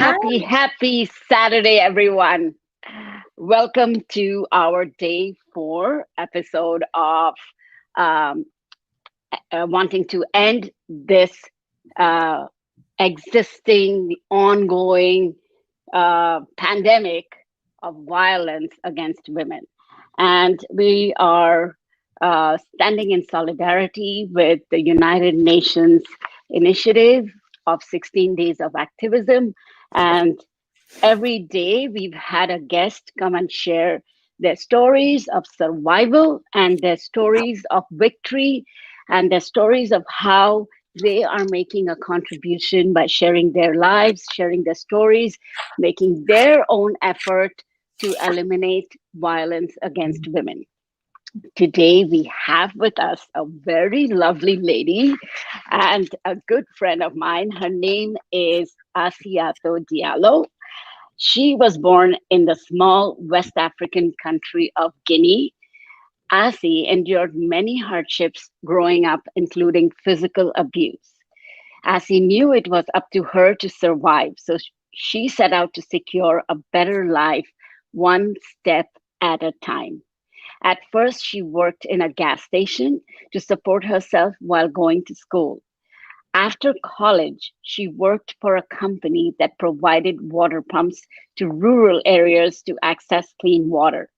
Hi. Happy Saturday, everyone. Welcome to our day 4 episode of um, wanting to end this uh, existing, ongoing pandemic of violence against women. And we are standing in solidarity with the United Nations initiative of 16 days of activism. And every day we've had a guest come and share their stories of survival and their stories of victory and their stories of how they are making a contribution by sharing their lives, sharing their stories, making their own effort to eliminate violence against women. Today, we have with us a very lovely lady and a good friend of mine. Her name is Assiatou Diallo. She was born in the small West African country of Guinea. Asi endured many hardships growing up, including physical abuse. Asi knew it was up to her to survive, so she set out to secure a better life one step at a time. At first, she worked in a gas station to support herself while going to school. After college, she worked for a company that provided water pumps to rural areas to access clean water.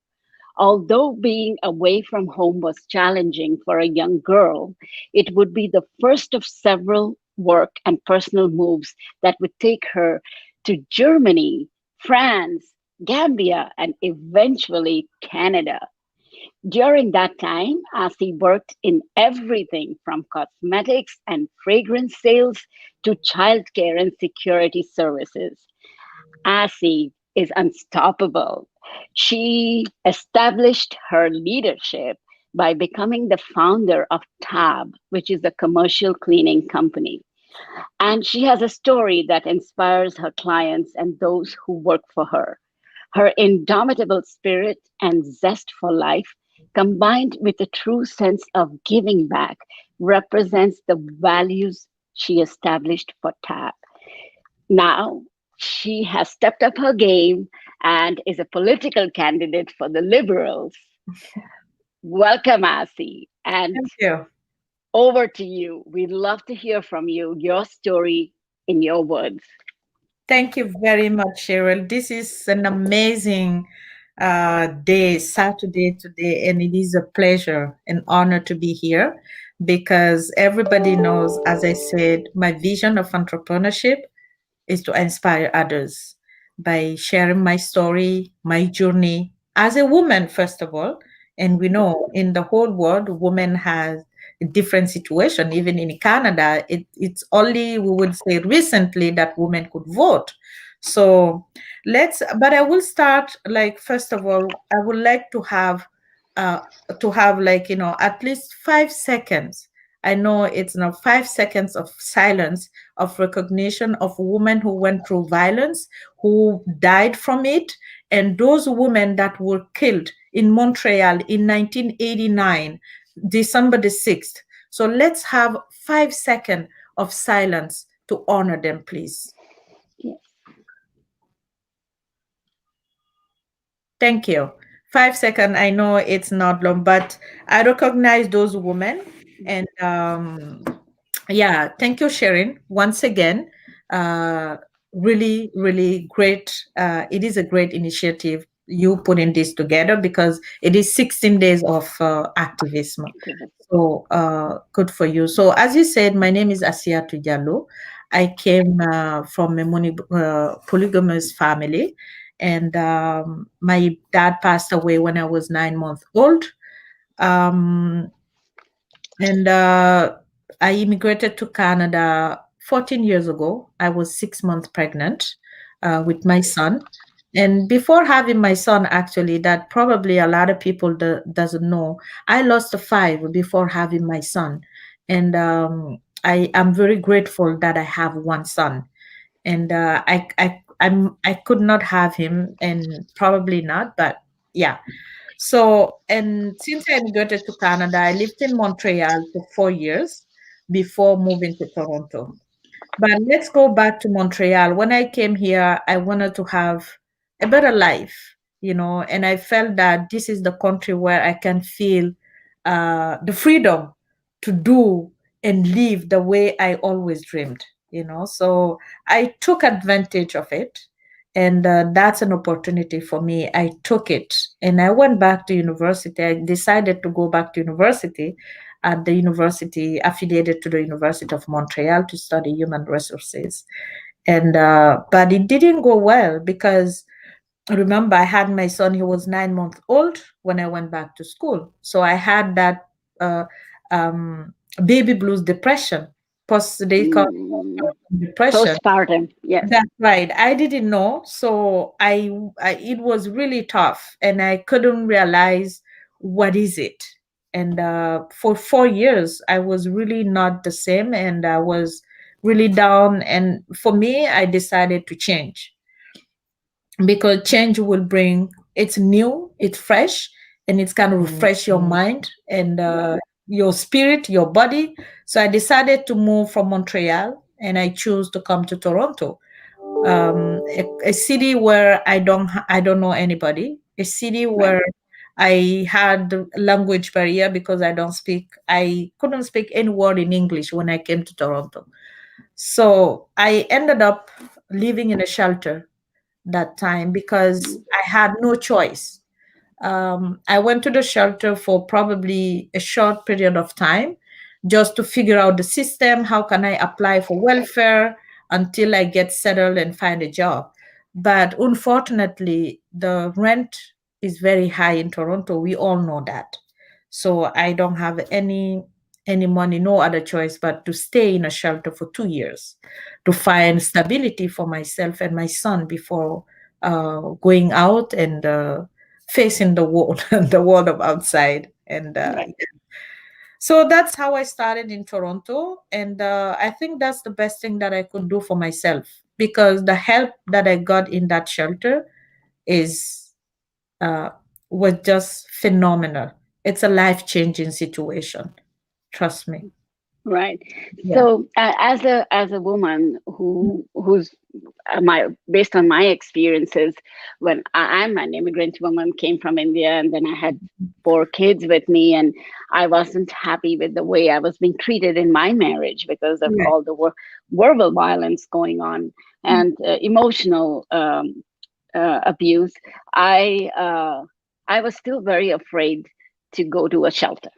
Although being away from home was challenging for a young girl, it would be the first of several work and personal moves that would take her to Germany, France, Gambia, and eventually Canada. During that time, Asi worked in everything from cosmetics and fragrance sales to childcare and security services. Asi is unstoppable. She established her leadership by becoming the founder of Tab, which is a commercial cleaning company. And she has a story that inspires her clients and those who work for her. Her indomitable spirit and zest for life, combined with a true sense of giving back, represents the values she established for TAP. Now, she has stepped up her game and is a political candidate for the Liberals. Welcome, Asi. And Thank you. over to you. We'd love to hear from you, your story in your words. Thank you very much, Cheryl. This is an amazing day, Saturday today, and it is a pleasure and honor to be here because everybody knows, as I said, my vision of entrepreneurship is to inspire others by sharing my story, my journey as a woman, first of all. And we know in the whole world, women has a different situation. Even in Canada, it's only, we would say, recently that women could vote. So but I will start like, first of all, I would like uh, to have like, at least 5 seconds. I know it's now 5 seconds of silence of recognition of women who went through violence, who died from it, and those women that were killed in Montreal in 1989, December the 6th. So let's have 5 seconds of silence to honor them, please. Yes. Thank you. 5 seconds, I know it's not long, but I recognize those women. And yeah, thank you, Sharon, once again. Uh, really, really great. It is a great initiative you putting this together because it is 16 days of activism. So good for you. So as you said, my name is Assiatou Diallo. I came from a polygamous family, and my dad passed away when I was 9 months old. Um, and I immigrated to Canada 14 years ago. I was 6 months pregnant with my son. And before having my son, actually, that probably a lot of people doesn't know, I lost a five before having my son. And I am very grateful that I have one son. And I could not have him, and probably not, but yeah. So, and since I immigrated to Canada, I lived in Montreal for 4 years before moving to Toronto. But let's go back to Montreal. When I came here, I wanted to have a better life, and I felt that this is the country where I can feel the freedom to do and live the way I always dreamed. So I took advantage of it. And that's an opportunity for me. I took it and I went back to university. I decided to go back to university at the university affiliated to the University of Montreal to study human resources. And but it didn't go well because remember I had my son. He was 9 months old when I went back to school, so I had that uh, um, baby blues depression. They call it Mm, postpartum depression. postpartum, yes. That's right. I didn't know. So it was really tough and I couldn't realize what is it. And for 4 years, I was really not the same and I was really down. And for me, I decided to change because change will bring, it's new, it's fresh, and it's kind of refresh your mind and Right. your spirit, your body. So I decided to move from Montreal and I chose to come to Toronto, a city where I don't know anybody, a city Right. where I had the language barrier because I couldn't speak any word in English when I came to Toronto. So I ended up living in a shelter that time because Mm. I had no choice. I went to the shelter for probably a short period of time just to figure out the system. How can I apply for welfare until I get settled and find a job? But unfortunately, the rent is very high in Toronto. We all know that. So I don't have any money, no other choice but to stay in a shelter for 2 years to find stability for myself and my son before going out and facing the world, the world of outside. And Right. so that's how I started in Toronto. And I think that's the best thing that I could do for myself because the help that I got in that shelter is uh, was just phenomenal. It's a life changing situation. Trust me. Right. Yeah. So, as a woman who's my based on my experiences, when I'm an immigrant woman, came from India, and then I had 4 kids with me, and I wasn't happy with the way I was being treated in my marriage because of Yeah. all the verbal violence going on and emotional abuse. I uh, I was still very afraid to go to a shelter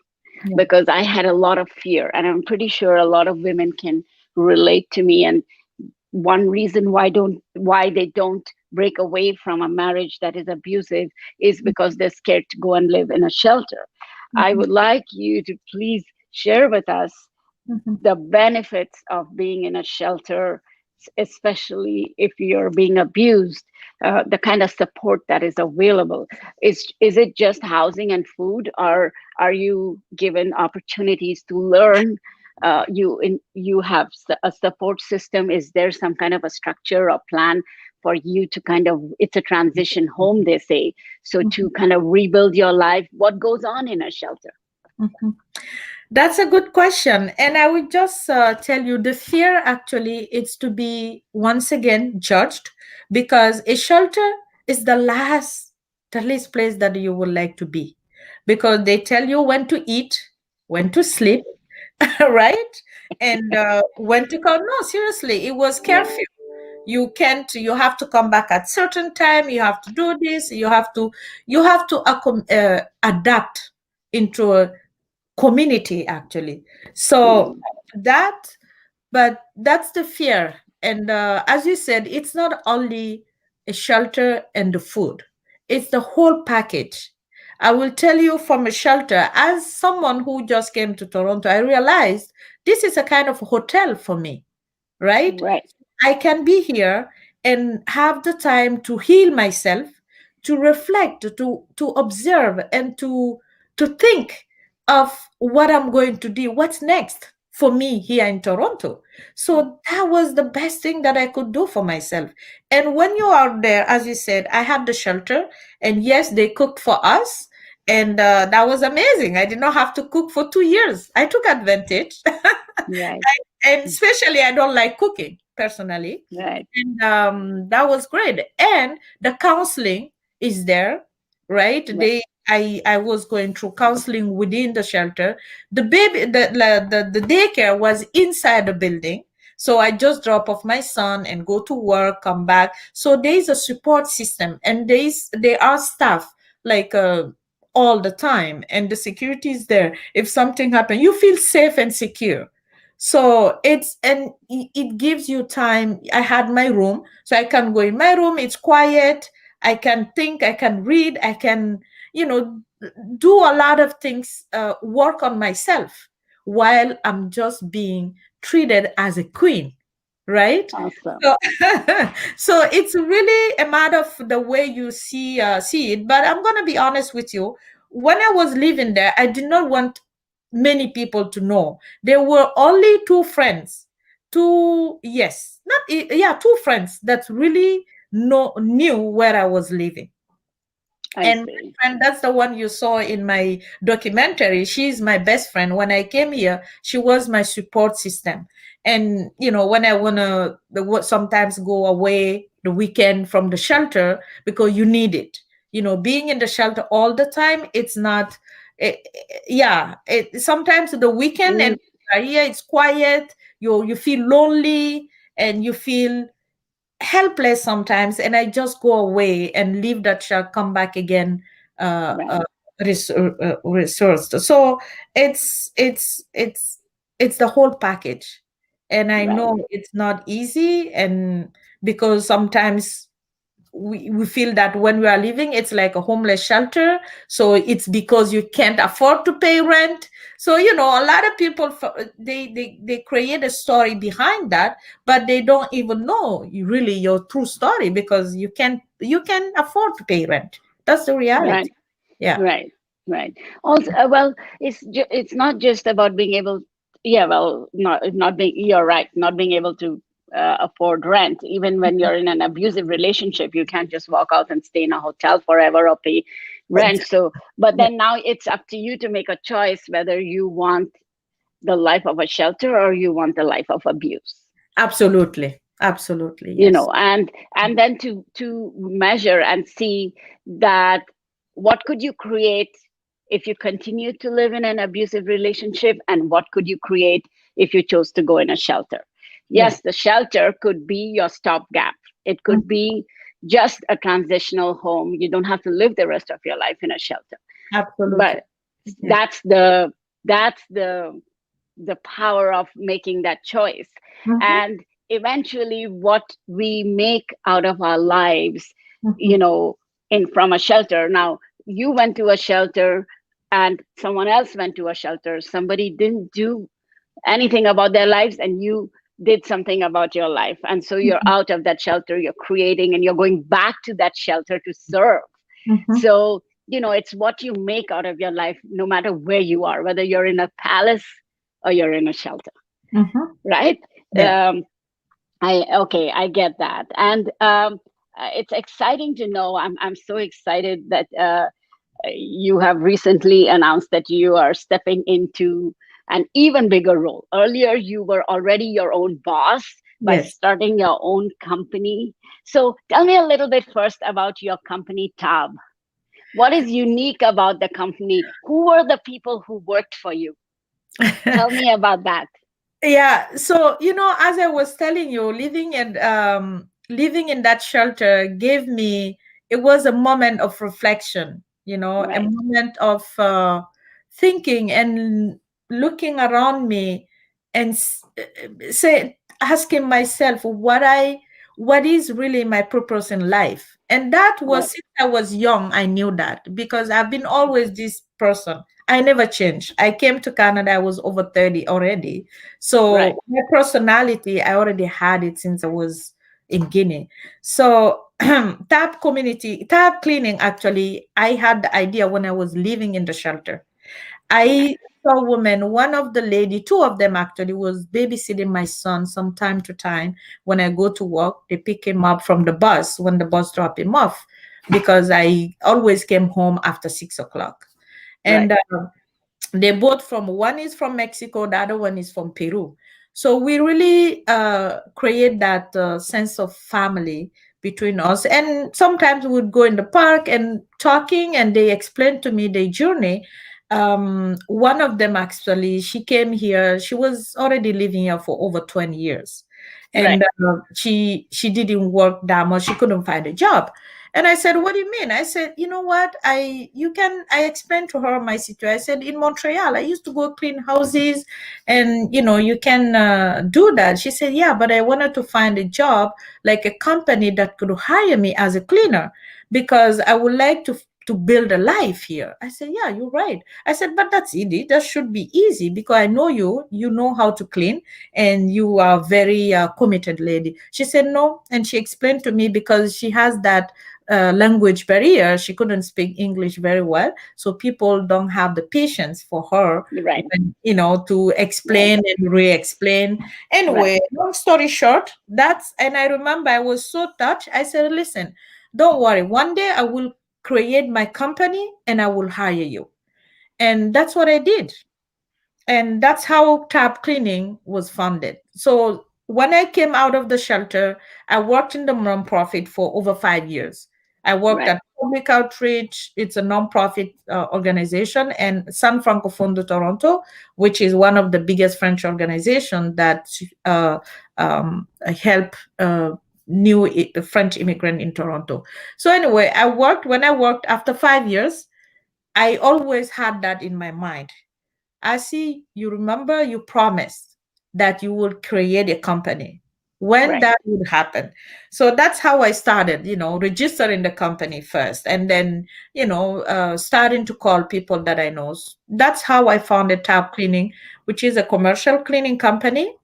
Yeah. because I had a lot of fear, and I'm pretty sure a lot of women can relate to me. And one reason why they don't break away from a marriage that is abusive is because they're scared to go and live in a shelter. I Mhm. would like you to please share with us Mhm. the benefits of being in a shelter, especially if you're being abused, the kind of support that is available. Is it just housing and food, or are you given opportunities to learn? You have a support system. Is there some kind of a structure or plan for you to kind of, it's a transition home, they say, so to kind of rebuild your life? What goes on in a shelter? Mhm. That's a good question. And I would just tell you the fear actually is to be once again judged because a shelter is the least place that you would like to be because they tell you when to eat, when to sleep, right? And when to come. No, seriously, it was curfew. You can't, you have to come back at certain time. You have to do this. You have to adapt into a community actually. So Mm, that, but that's the fear. And as you said, it's not only a shelter and the food, it's the whole package. I will tell you, from a shelter, as someone who just came to Toronto, I realized this is a kind of hotel for me, right? right. I can be here and have the time to heal myself, to reflect, to observe, and to think of what I'm going to do, what's next for me here in Toronto. So that was the best thing that I could do for myself. And when you are there, as you said, I had the shelter, and yes, they cooked for us. And that was amazing. I did not have to cook for 2 years. I took advantage. Right. And especially, I don't like cooking personally. Right. And that was great. And the counseling is there, right? Right. I was going through counseling within the shelter. The baby, the daycare was inside the building. So I just drop off my son and go to work, come back. So there is a support system, and there are staff like all the time, and the security is there. If something happens, you feel safe and secure. So it gives you time. I had my room, so I can go in my room. It's quiet. I can think, I can read, I can, you know, do a lot of things, work on myself while I'm just being treated as a queen, right? Awesome. So, so it's really a matter of the way you see it. But I'm gonna be honest with you. When I was living there, I did not want many people to know. There were only two friends, two yes, not yeah, two friends that really knew where I was living. I And my see. friend, that's the one you saw in my documentary. She's my best friend. When I came here, she was my support system. And when I wanna sometimes go away the weekend from the shelter, because you need it. Being in the shelter all the time, it's not. Yeah, sometimes the weekend and Mm, here it's quiet. You feel lonely and you feel helpless sometimes, and I just go away and leave that child, come back again, uh, uh, right. resourced. So it's the whole package, and I Right. know it's not easy, and because sometimes we feel that when we are living, it's like a homeless shelter, so it's because you can't afford to pay rent. So a lot of people, they create a story behind that, but they don't even know really your true story, because you can afford to pay rent. That's the Right. reality. Yeah. Right. Right. Also, well, it's not just about being able. Yeah. Well, not being. You're right. Not being able to afford rent. Even when you're in an abusive relationship, you can't just walk out and stay in a hotel forever or pay rent. Exactly. So, but Yeah. then now it's up to you to make a choice whether you want the life of a shelter or you want the life of abuse. Absolutely, absolutely, You yes. know, and then to measure and see that what could you create if you continue to live in an abusive relationship, and what could you create if you chose to go in a shelter. Yeah. Yes, the shelter could be your stopgap. It could Mhm. be just a transitional home. You don't have to live the rest of your life in a shelter, Absolutely. but Yeah. that's the power of making that choice. Mhm. And eventually what we make out of our lives, you Mhm. know in from a shelter. Now, you went to a shelter and someone else went to a shelter. Somebody didn't do anything about their lives, and you did something about your life, and so you're Mhm. out of that shelter, you're creating, and you're going back to that shelter to serve. Mhm. So, it's what you make out of your life, no matter where you are, whether you're in a palace or you're in a shelter, Mhm. right? Yeah. Um, I get that, and it's exciting to know. I'm so excited that you have recently announced that you are stepping into an even bigger role. Earlier, you were already your own boss by Yes. starting your own company. So, tell me a little bit first about your company, Tab. What is unique about the company? Who were the people who worked for you? Tell me about that. Yeah, so as I was telling you, living in that shelter gave me, it was a moment of reflection, a Right, moment of thinking and looking around me, and say asking myself what is really my purpose in life. And that was, right, since I was young, I knew that, because I've been always this person. I never changed. I came to Canada, I was over 30 already. right, So my personality, I already had it since I was in Guinea. So tab cleaning, actually, I had the idea when I was living in the shelter. I saw women, one of the lady, two of them actually, was babysitting my son from time to time. When I go to work, they pick him up from the bus when the bus drop him off, because I always came home after 6 o'clock. Right. And they both from, one is from Mexico, the other one is from Peru. So we really create that sense of family between us. And sometimes we'd go in the park and talking, and they explain to me their journey. One of them, actually, she came here. She was already living here for over 20 years, Right. and she didn't work that much. She couldn't find a job. And I said, "What do you mean?" I said, "You know what? I explained to her my situation. I said, in Montreal, I used to go clean houses, and you can do that." She said, "Yeah, but I wanted to find a job, like a company that could hire me as a cleaner, because I would like to build a life here." I said, "Yeah, you're right." I said, "But that's easy. That should be easy, because I know you know how to clean, and you are very committed lady." She said, "No." And she explained to me, because she has that language barrier. She couldn't speak English very well, so people don't have the patience for her, Right. when, to Right. explain and re-explain. Right. Anyway, long story short, and I remember I was so touched. I said, "Listen, don't worry. One day I will create my company and I will hire you." And that's what I did. And that's how tap cleaning was funded. So when I came out of the shelter, I worked in the nonprofit for over 5 years. I worked Right. at Public Outreach. It's a nonprofit organization, and San Francophone de Toronto, which is one of the biggest French organizations that help French immigrant in Toronto. So anyway, when I worked after 5 years, I always had that in my mind. I see, you remember you promised that you would create a company. When Right. that would happen. So that's how I started, registering the company first, and then, starting to call people that I know. That's how I founded Tap Cleaning, which is a commercial cleaning company.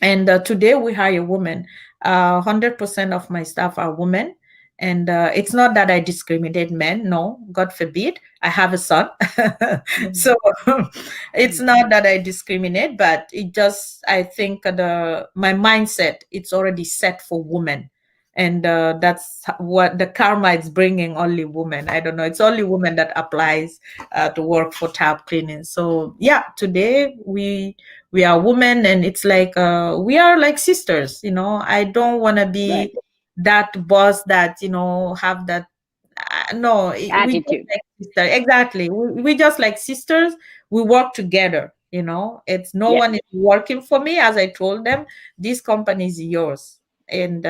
And today we hire women. 100% of my staff are women. And it's not that I discriminate men. No, God forbid. I have a son. Mhm. So it's not that I discriminate, but it just, I think my mindset, it's already set for women. And that's what the karma is bringing, only women. I don't know. It's only women that applies to work for tap cleaning. So yeah, today we are women, and it's like we are like sisters. I don't want to Right. be that boss that have that. No, we just Attitude. like sisters. Exactly, we just like sisters. We work together. It's no Yes. one is working for me. As I told them, this company is yours. And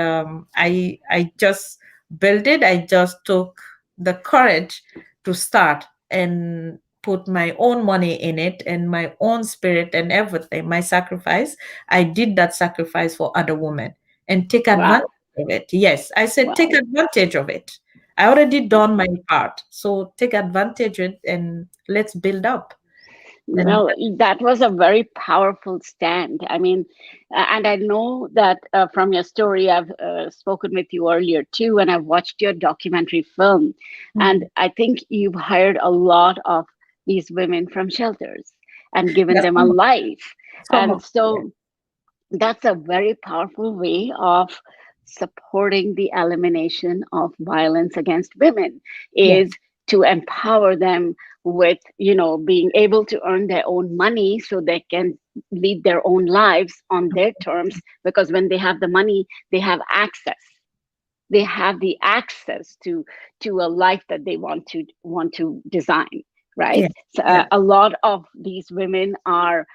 I just built it. I just took the courage to start and put my own money in it, and my own spirit and everything, my sacrifice. I did that sacrifice for other women, and take advantage Wow. of it. Yes, I said take Wow. advantage of it. I already done my part, so take advantage of it, and let's build up. And Well, that was a very powerful stand. I mean, and I know that from your story, I've spoken with you earlier too, and I've watched your documentary film. And mm, I think you've hired a lot of these women from shelters and given yeah, them a life. some of And so that's a very powerful way of supporting the elimination of violence against women, is yes, to empower them with being able to earn their own money so they can lead their own lives on their terms, because when they have the money, they have access, they have the access to a life that they want to design, right? yeah, So, yeah, a lot of these women are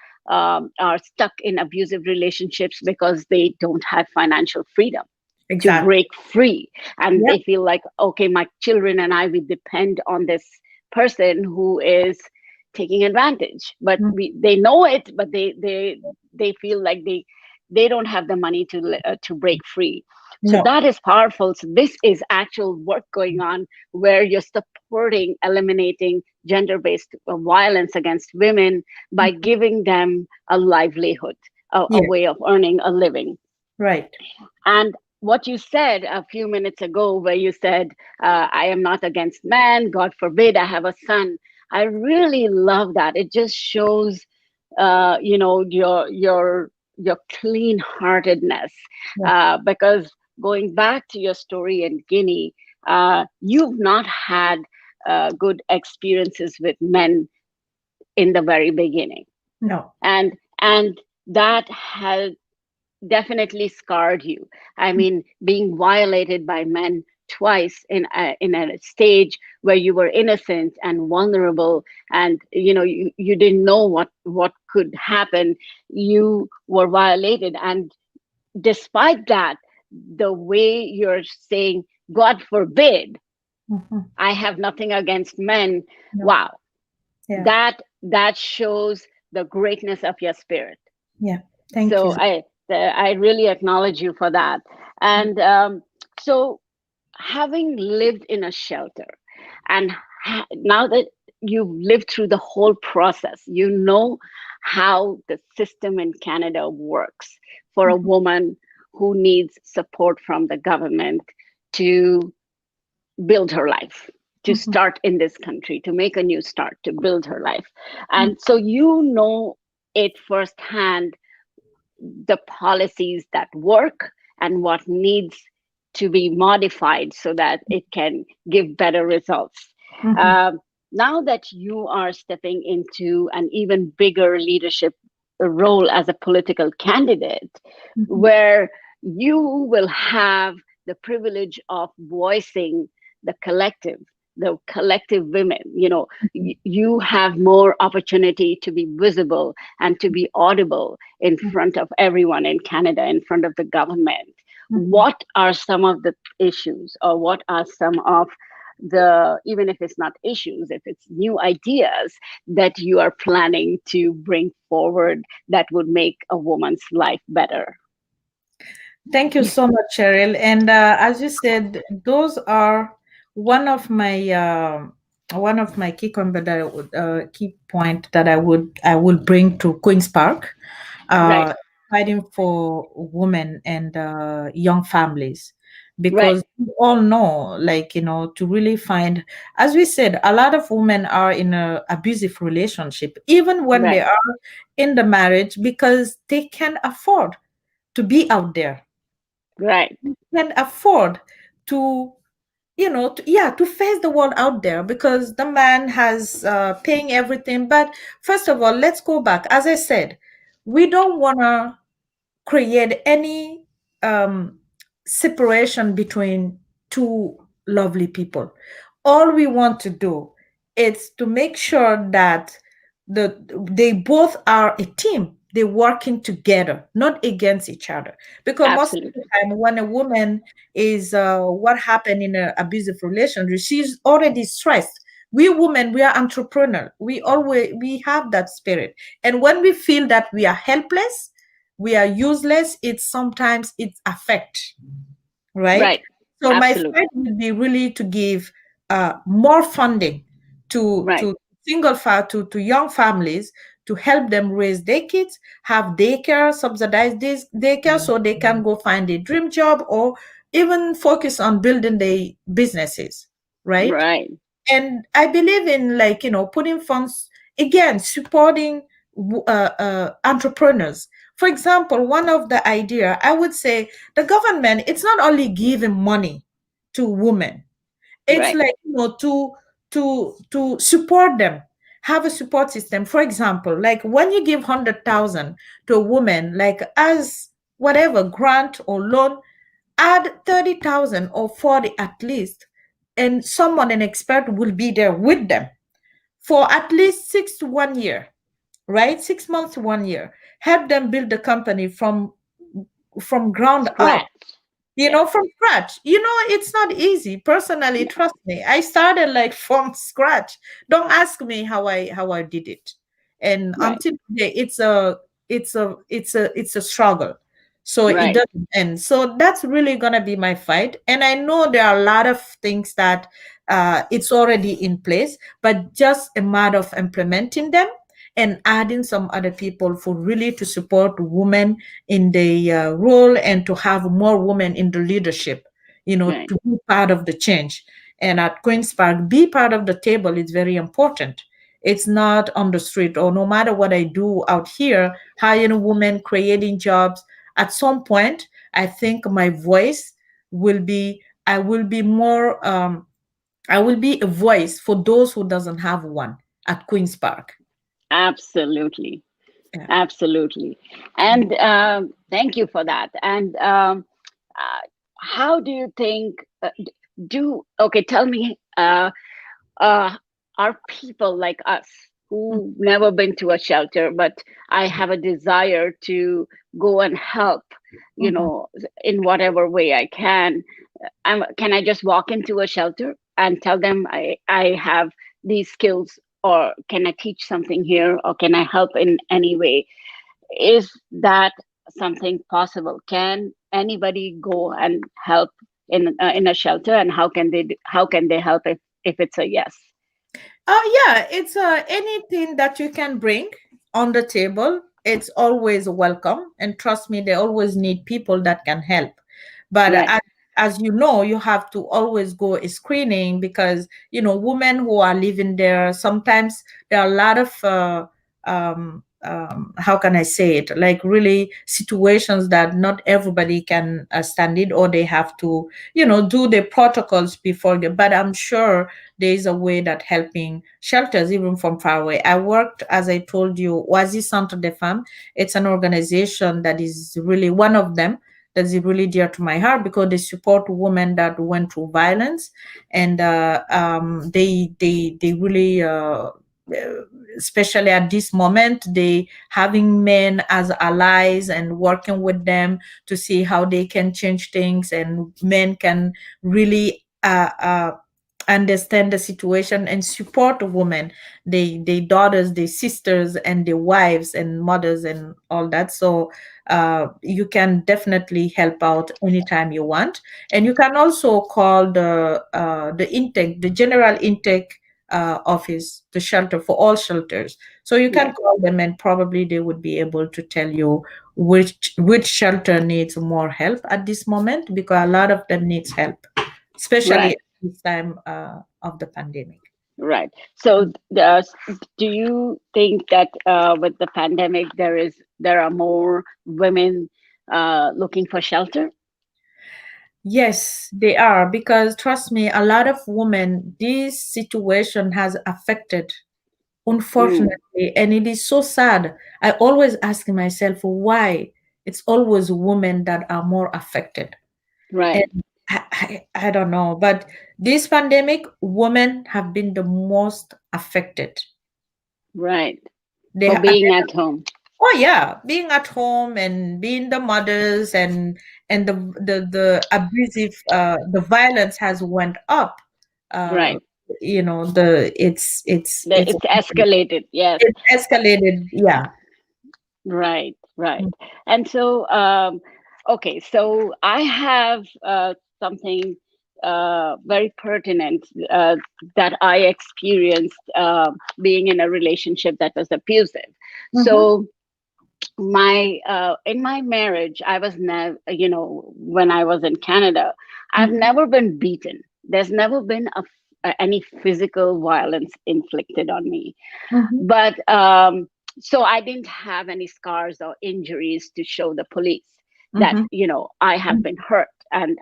stuck in abusive relationships because they don't have financial freedom to exactly. break free, and Yeah, they feel like, okay, my children and I, we depend on this person who is taking advantage, but mm, they know it, but they feel like they don't have the money to break free. So no, that is powerful. So this is actual work going on where you're supporting eliminating gender-based violence against women by giving them a livelihood, a yeah, way of earning a living. right. And what you said a few minutes ago, where you said, I am not against man, God forbid, I have a son. I really love that. It just shows, your clean heartedness. Yeah, Because going back to your story in Guinea, you've not had good experiences with men in the very beginning, No. and that has definitely scarred you. I mean, being violated by men twice in a stage where you were innocent and vulnerable, and you didn't know what could happen. You were violated, and despite that, the way you're saying, God forbid, Mhm. I have nothing against men. No. Wow, Yeah. that shows the greatness of your spirit. Yeah. Thank So you. I really acknowledge you for that. And so, having lived in a shelter, and now that you've lived through the whole process, you know how the system in Canada works for a Mhm. woman who needs support from the government to build her life, to Mhm. start in this country, to make a new start, to build her life. And so you know it firsthand, the policies that work and what needs to be modified so that it can give better results. Mhm. Um, Now that you are stepping into an even bigger leadership role as a political candidate, Mhm. where you will have the privilege of voicing the collective, the collective women, you have more opportunity to be visible and to be audible in front of everyone in Canada, in front of the government. Mhm. What are some of the issues, or what are some of the, even if it's not issues, if it's new ideas that you are planning to bring forward that would make a woman's life better? Thank you so much, Cheryl. And as you said, those are one of my key that key point that I would bring to Queens Park, Right, uh, fighting for women and young families, right, because we all know, like to really find, as we said, a lot of women are in a abusive relationship, even when they right, are in the marriage, because they can afford to be out there, right, can afford to to face the world out there, because the man has paying everything. But first of all, let's go back. As I said, we don't want to create any um, separation between two lovely people. All we want to do is to make sure that they both are a team. They're working together, not against each other. Because most of the absolutely, time, when a woman is what happened in an abusive relationship, she's already stressed. We women, we are entrepreneur. We have that spirit, and when we feel that we are helpless, we are useless, it sometimes it affects, right? right, So my absolutely, fight would be really to give more funding right, to to young families, to help them raise their kids, have daycare, subsidize this daycare, so they can go find a dream job, or even focus on building their businesses, right? right, And I believe in, like putting funds, again, supporting entrepreneurs. For example, one of the idea I would say, the government, it's not only giving money to women, it's right, like to support them, have a support system. For example, like when you give 100,000 to a woman, like as whatever grant or loan, add 30,000 or 40 at least, and someone, an expert, will be there with them for at least 6 to 1 year, right? 6 months to 1 year. Help them build the company from ground up, scratch, yeah, from scratch. It's not easy. Personally, no, trust me, I started like from scratch. Don't ask me how I did it. And right, until today, it's a struggle. So it right, doesn't end. So that's really gonna be my fight. And I know there are a lot of things that it's already in place, but just a matter of implementing them and adding some other people for really to support women in the role, and to have more women in the leadership, right, to be part of the change. And at Queen's Park, be part of the table is very important. It's not on the street, or no matter what I do out here, hiring women, creating jobs. At some point, I think my voice will be, I will be more I will be a voice for those who doesn't have one at Queen's Park. Absolutely. Yeah. Absolutely. And thank you for that. And how do you think, okay, tell me, uh, are people like us who never been to a shelter, but I have a desire to go and help, Mhm. in whatever way I can. Can I just walk into a shelter and tell them I have these skills, or can I teach something here, or can I help in any way? Is that something possible? Can anybody go and help in a shelter, and how can they help if it's a yes? Yeah, it's anything that you can bring on the table. It's always welcome, and trust me, they always need people that can help. But Right, as you know, you have to always go a screening because women who are living there sometimes there are a lot of how can I say it, like really situations that not everybody can stand it, or they have to do the protocols before. But I'm sure there is a way that helping shelters even from far away. I worked, as I told you, Oasis Centre de Femmes. It's an organization that is really one of them that is really dear to my heart because they support women that went through violence, and they really. Especially at this moment, they having men as allies and working with them to see how they can change things, and men can really understand the situation and support women, they daughters, their sisters, and their wives and mothers and all that. So you can definitely help out anytime you want, and you can also call the intake, the general intake office, the shelter for all shelters. So you can right, call them, and probably they would be able to tell you which shelter needs more help at this moment, because a lot of them needs help, especially right, at this time of the pandemic. right. So, do you think that with the pandemic, there are more women looking for shelter? Yes, they are, because trust me, a lot of women, this situation has affected, Mm, unfortunately, and it is so sad. I always ask myself why it's always women that are more affected. right, And I don't know, but this pandemic, women have been the most affected. right. They For ha- being at home. Oh yeah, being at home and being the mothers, and the abusive the violence has went up. Uh, Right. the it's It's escalated. Yes. it's escalated. Yeah. Right, right. And so, okay, so I have something very pertinent that I experienced being in a relationship that was abusive. Mm-hmm. So, my in my marriage, I was never, when I was in Canada, I've Mm-hmm. never been beaten. There's never been any physical violence inflicted on me, Mm-hmm. but so I didn't have any scars or injuries to show the police that Mm-hmm. I have been hurt, Right.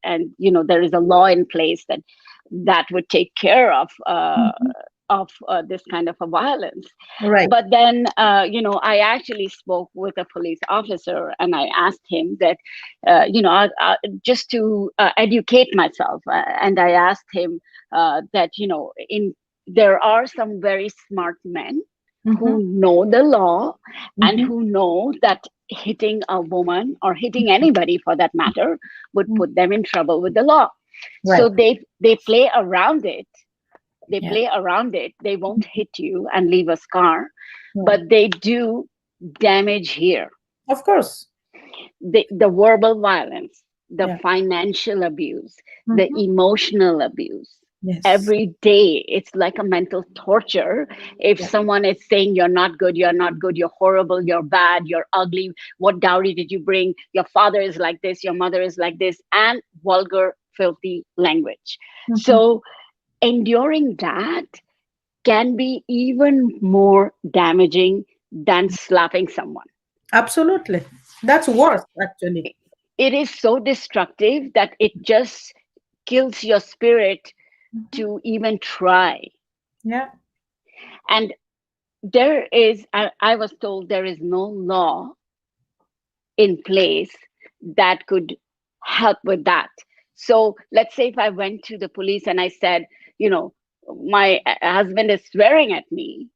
and there is a law in place that would take care Mm-hmm. of this kind of a violence. Right. But then I actually spoke with a police officer, and I asked him that just to educate myself, and I asked him that in there are some very smart men Mm-hmm. who know the law and Mm-hmm. who know that hitting a woman, or hitting anybody for that matter, would Mm-hmm. put them in trouble with the law. Right. So they play around it. They Yeah. play around it. They won't hit you and leave a scar, Yeah. but they do damage here. Of course. The verbal violence, the Yeah. financial abuse, the Mm-hmm. emotional abuse. Yes. Every day, it's like a mental torture. If Yeah. someone is saying you're not good, you're horrible, you're bad, you're ugly, what dowry did you bring? Your father is like this, your mother is like this, and vulgar, filthy language. Mm-hmm. So, enduring that can be even more damaging than slapping someone. Absolutely. That's worse, actually. It is so destructive that it just kills your spirit Mhm. to even try. Yeah. And there is, I was told there is no law in place that could help with that. So let's say if I went to the police and I said, you know, my husband is swearing at me,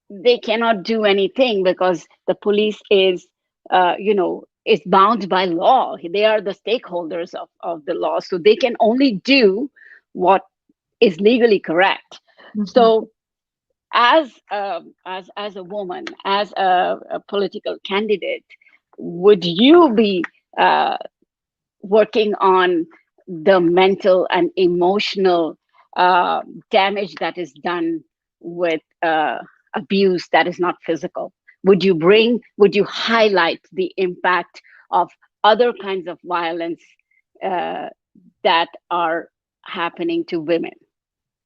they cannot do anything because the police is, is bound by law. They are the stakeholders of the law, so they can only do what is legally correct. Mhm. So as a woman, as a political candidate, would you be uh, working on the mental and emotional uh, damage that is done with abuse that is not physical? Would you highlight the impact of other kinds of violence uh, that are happening to women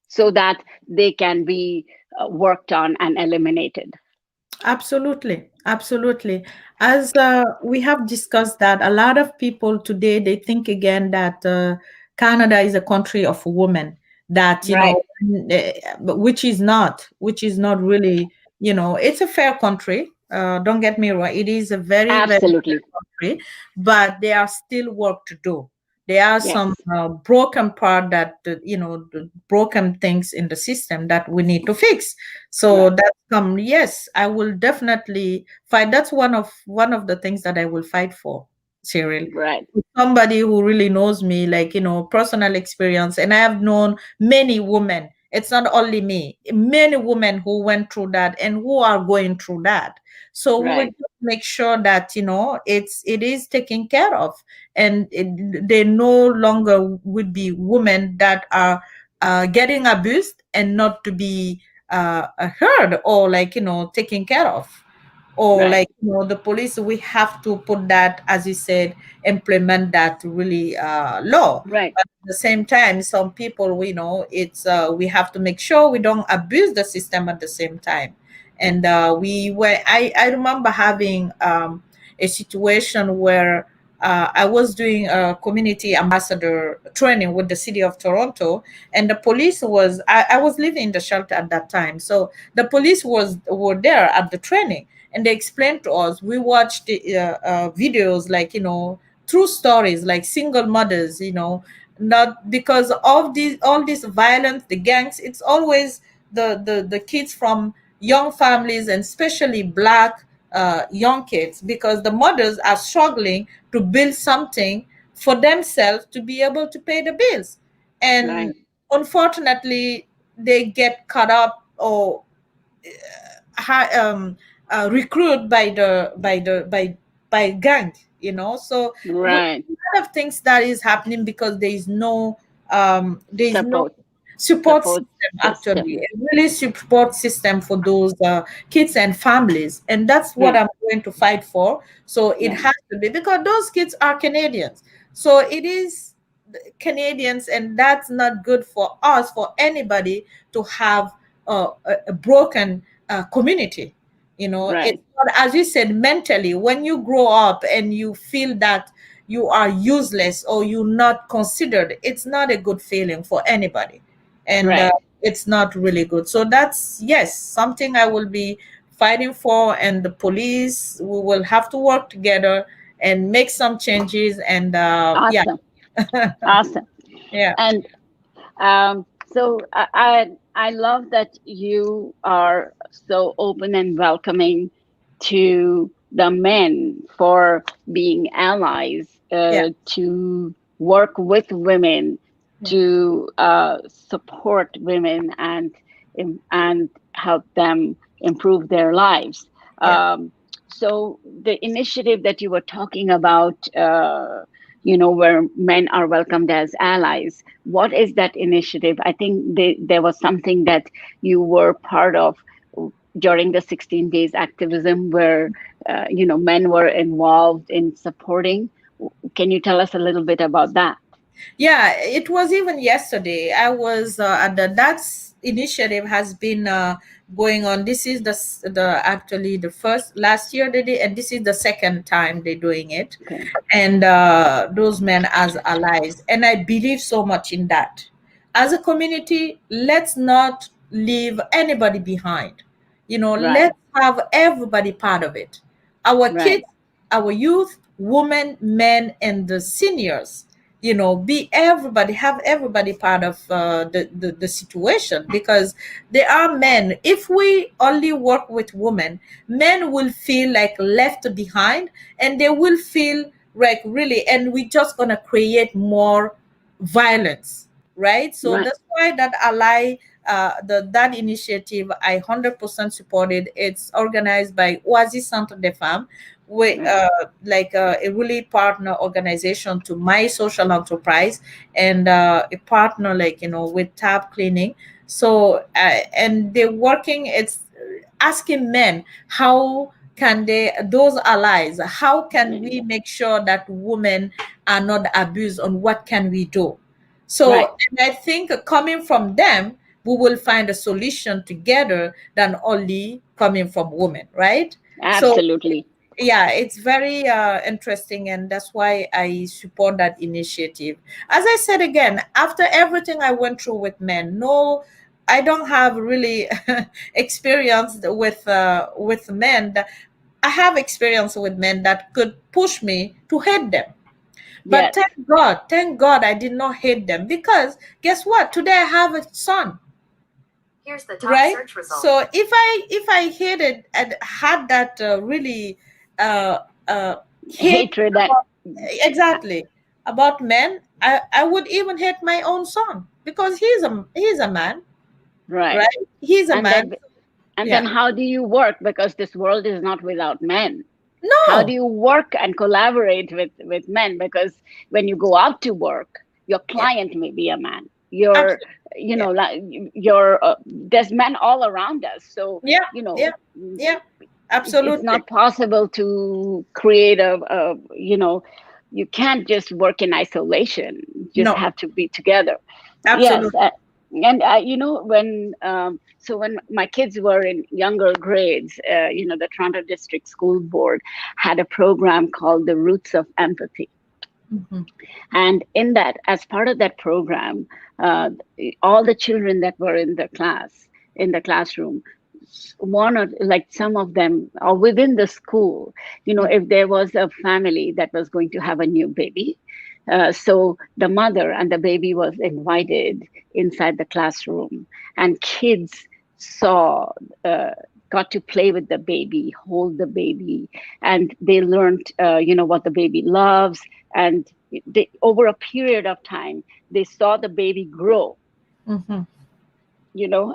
so that they can be worked on and eliminated? Absolutely, absolutely. As we have discussed that a lot of people today they think again that Canada is a country of women. That Right. which is not really. It's a fair country. Don't get me wrong. It is a very very Absolutely. fair country, but there are still work to do. There are some Yes. broken part that the broken things in the system that we need to fix. So Right. that's yes, I will definitely fight. That's one of the things that I will fight for, Cyril. Right. Somebody who really knows me, like, personal experience. And I have known many women. It's not only me, many women who went through that and who are going through that. So we will Right. just make sure that, it is taken care of. And they no longer would be women that are getting abused and not to be heard or, like, taken care of, or, Right. like, the police, we have to put that, as you said, implement that really law. Right. But at the same time, some people, we know it's we have to make sure we don't abuse the system at the same time. And we were I remember having a situation where I was doing a community ambassador training with the city of Toronto, and the police I was living in the shelter at that time. So the police were there at the training, and they explained to us. We watched the videos, like, true stories, like single mothers, not because of all this violence, the gangs. It's always the kids from young families, and especially black young kids, because the mothers are struggling to build something for themselves to be able to pay the bills. Right. And unfortunately, they get caught up, or recruit by gang. So Right. a lot of things that is happening because there is no Support. support Support system, actually, system. a really support system for those kids and families. And that's what Yeah. I'm going to fight for. So it Yeah. has to be, because those kids are Canadians. So it is Canadians, and that's not good for us, for anybody to have a broken community. It's Right. not, as you said, mentally, when you grow up and you feel that you are useless or you're not considered, it's not a good feeling for anybody. And Right. it's not really good. So that's, yes, something I will be fighting for. And the police, we will have to work together and make some changes. And yeah. Awesome. Awesome. Yeah. And so I love that you are so open and welcoming to the men for being allies, Yeah. to work with women, Yeah. to support women and help them improve their lives. Yeah. So the initiative that you were talking about, where men are welcomed as allies, what is that initiative? I think there was something that you were part of during the 16 days activism where men were involved in supporting. Can you tell us a little bit about that? Yeah, it was even yesterday. I was at that's initiative has been going on. This is the actually the first last year they did, and this is the second time they're doing it. Okay. And those men as allies, and I believe so much in that. as a community, let's not leave anybody behind. Right. Let's have everybody part of it. Our Right. kids, our youth, women, men, and the seniors. Be everybody, have everybody part of the situation, because there are men. If we only work with women, men will feel like left behind, and they will feel like really, and we're just gonna create more violence, right? So Right. that's why that ally, that initiative, I 100% supported. It's organized by Oasis Centre des Femmes, with Right. like a really partner organization to my social enterprise, and a partner, like, with Tab Cleaning. So and they're working. It's asking men, how can they, those allies, how can we make sure that women are not abused, on what can we do? Right. So, and I think coming from them, we will find a solution together than only coming from women, right? So Absolutely. yeah, it's very interesting, and that's why I support that initiative. As I said again, after everything I went through with men, no, I don't have really experience with men I have experience with men that could push me to hate them. But Yes. thank God I did not hate them, because guess what? Today I have a son. Here's the top, right? Search result. So if I hated and had that really uh, hate Hatred that. about, exactly, about men, I would even hate my own son, because he's a man, Right. right? He's a And man. then Yeah. how do you work, because this world is not without men? How do No. you work and collaborate with men? Because when you go out to work, your Yeah. client may be a man. Your, Absolutely. you Yeah. know, like your there's men all around us. So Yeah. you know, Yeah. Yeah. it's Absolutely. not possible to create a you can't just work in isolation. You just No. have to be together. Yes. Absolutely. And when when my kids were in younger grades, the Toronto District School Board had a program called the Roots of Empathy. Mhm. And in that, as part of that program, uh, all the children that were in the classroom, one or like some of them are within the school, if there was a family that was going to have a new baby, so the mother and the baby was invited inside the classroom, and kids saw, uh, got to play with the baby, hold the baby, and they learned, what the baby loves. And over a period of time, they saw the baby grow, Mhm.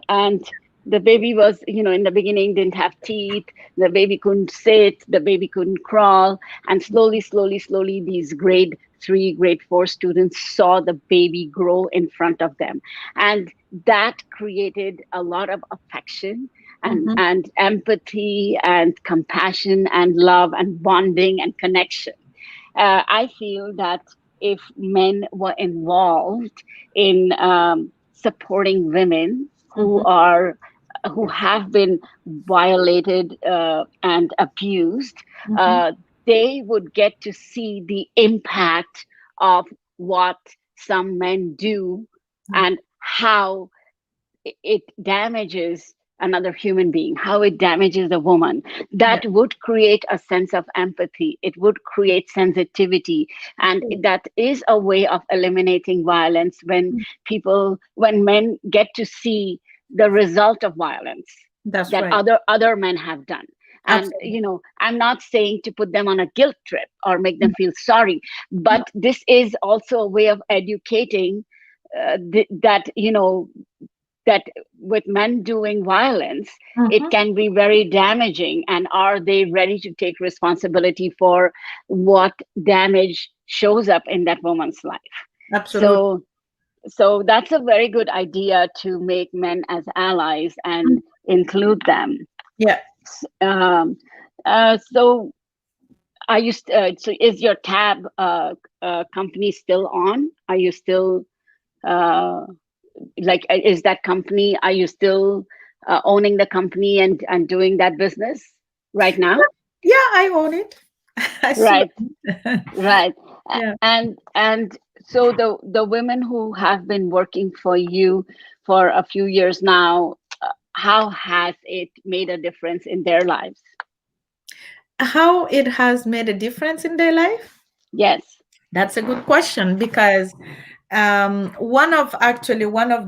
and the baby was, in the beginning didn't have teeth, the baby couldn't sit, the baby couldn't crawl, and slowly, slowly, slowly, these grade 3, grade 4 students saw the baby grow in front of them. And that created a lot of affection Mhm. and empathy and compassion and love and bonding and connection. I feel that if men were involved in supporting women who Mhm. are who have been violated and abused, Mhm. uh, they would get to see the impact of what some men do Yeah. and how it damages another human being, how it damages a woman. Yeah. That would create a sense of empathy. It would create sensitivity. And that is a way of eliminating violence when men get to see the result of violence That's that right. other men have done. And Absolutely. I'm not saying to put them on a guilt trip or make them No. feel sorry, No. but this is also a way of educating, that that with men doing violence, it Mhm. can be very damaging. And are they ready to take responsibility for what damage shows up in that woman's life? Absolutely. So, that's a very good idea, to make men as allies Mm. and include them. Yeah. Um, so, so is your tab company still on? Are you still uh, is that company, are you still owning the company and doing that business right now? Yeah, I own it. I still Right. own it. Right. Yeah. And So the women who have been working for you for a few years now, how has it made a difference in their lives? How it has made a difference in their life? Yes. That's a good question because one of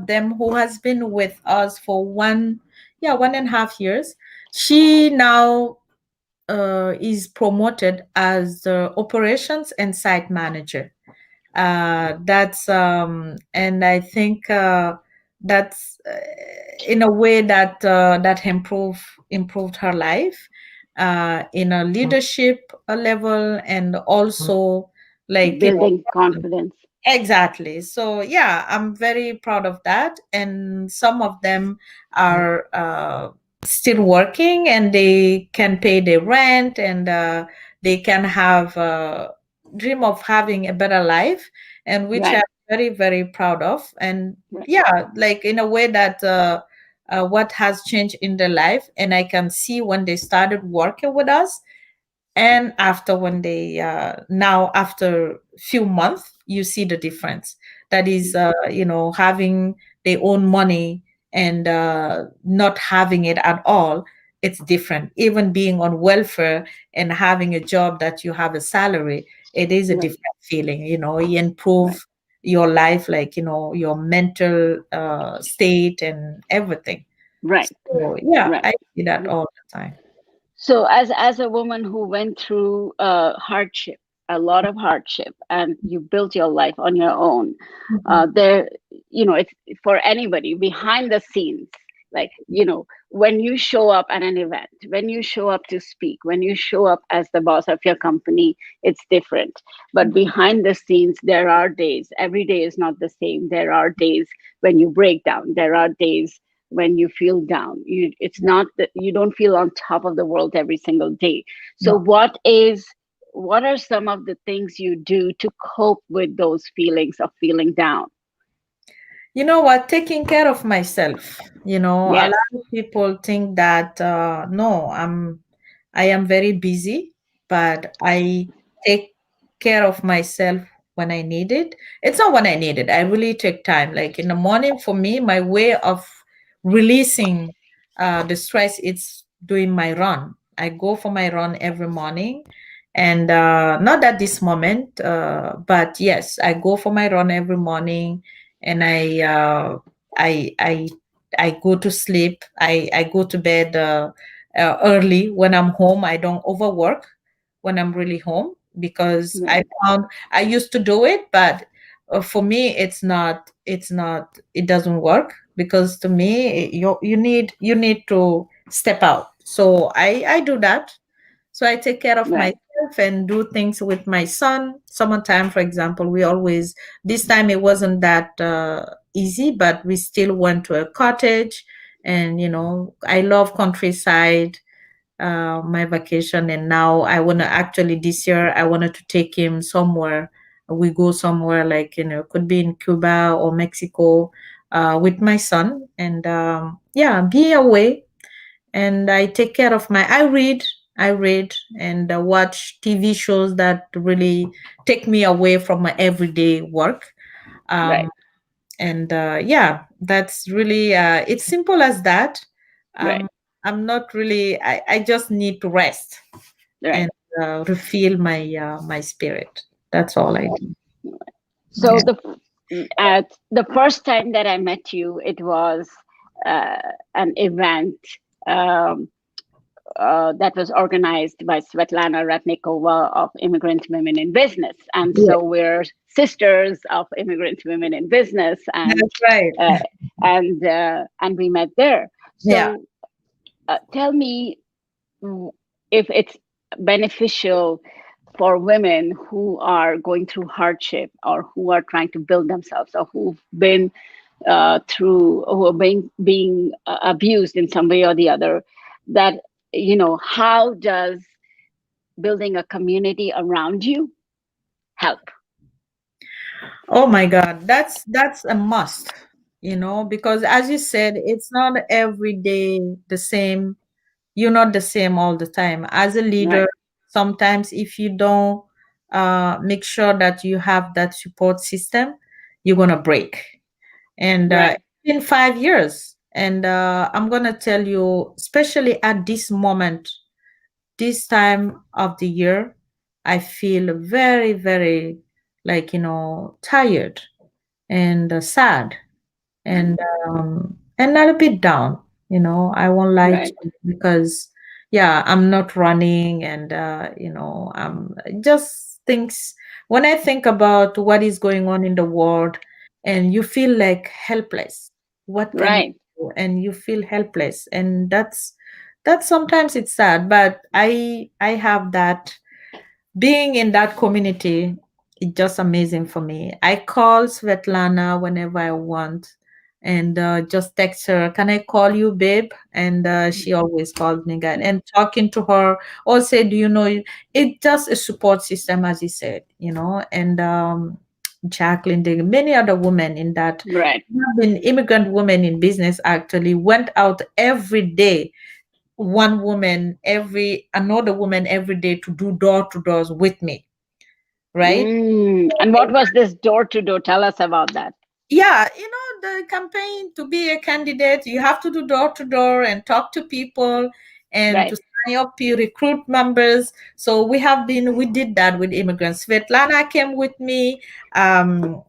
them who has been with us for 1.5 years, she now is promoted as the operations and site manager. That's and I think that's in a way that that improved her life in a leadership level, and also like, Building confidence. exactly. So yeah, I'm very proud of that. And some of them are still working, and they can pay their rent, and they can have dream of having a better life, and which I'm Right. very, very proud of. And Right. yeah, like in a way that what has changed in their life, and I can see when they started working with us, and after when they now after few months you see the difference. That is having their own money and not having it at all. It's different. Even being on welfare and having a job that you have a salary, it is a Right. different feeling. You Right. improve your life, like your mental state and everything. Right. So yeah, Right. I see that all the time. So, as a woman who went through hardship, a lot of hardship, and you built your life on your own, Mhm. there, it's for anybody behind the scenes. Like, when you show up at an event, when you show up to speak, when you show up as the boss of your company, it's different. But behind the scenes, there are days. Every day is not the same. There are days when you break down. There are days when you feel down. It's not that you don't feel on top of the world every single day. So No. what are some of the things you do to cope with those feelings of feeling down? You know what? Taking care of myself. A Yes. lot of people think that no, I am very busy, but I take care of myself when I need it. It's not when I need it. I really take time. Like in the morning, for me, my way of releasing the stress, it's doing my run. I go for my run every morning, and not at this moment, but yes, I go for my run every morning, and I I I go to sleep. I go to bed early when I'm home. I don't overwork when I'm really home, because I Right. found I used to do it, but for me it's not it doesn't work, because to me you need to step out. So I do that. So I take care of Right. myself and do things with my son. Summertime, for example, this time it wasn't that easy, but we still went to a cottage. And, I love countryside, my vacation. And now this year, I wanted to take him somewhere. We go somewhere like, could be in Cuba or Mexico with my son. And yeah, be away, and I take care of I read and watch TV shows that really take me away from my everyday work. Um, Right. and yeah, that's really it's simple as that. Right. Um, I'm not really. I just need to rest and Right. refill my spirit. That's all I do. So Yeah. the first time that I met you, it was uh, an event um, that was organized by Svetlana Ratnikova of Immigrant Women in Business, and Yeah, so we're sisters of Immigrant Women in Business, that's right. uh, and we met there. Yeah. So tell me if it's beneficial for women who are going through hardship or who are trying to build themselves or who've been who are being abused in some way or the other, that how does building a community around you help? Oh my God, that's a must, because as you said, it's not every day the same. You're not the same all the time. As a leader, Right. sometimes if you don't make sure that you have that support system, you're gonna break. And Right. it's been 5 years, and I'm gonna tell you, especially at this moment, this time of the year, I feel very, very, like, tired and sad, and not a bit down. I won't lie to Right. you, because yeah, I'm not running, and just things, when I think about what is going on in the world, and you feel like helpless. What can you Right. do? And you feel helpless, and that's sometimes it's sad, but I have that, being in that community, it's just amazing for me. I call Svetlana whenever I want, and just text her, "Can I call you, babe?" And she always calls me, guys. And talking to her, or say, "Do you know it's just a support system," as you said, and Jacqueline, there are many other women in that. Right. Have been immigrant women in business, actually went out every day, one woman every another woman every day, to do door to doors with me, right? And what was this door to door? Tell us about that. Yeah, the campaign to be a candidate, you have to do door to door and talk to people, and to Right. sign up, you recruit members. So we did that with immigrants. Svetlana came with me. How do